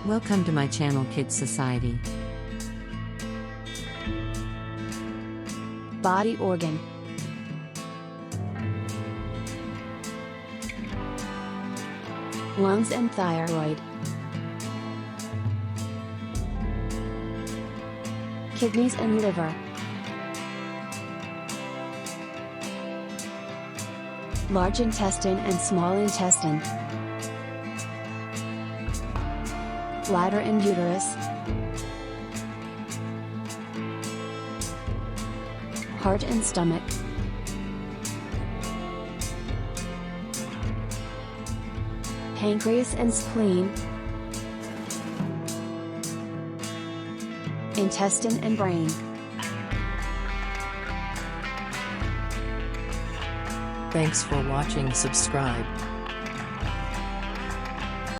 Welcome to my channel Kids Society. Body organ. Lungs and thyroid. Kidneys and liver. Large intestine and small intestine. Bladder and uterus. Heart and stomach. Pancreas and spleen. Intestine and brain. Thanks for watching. Subscribe.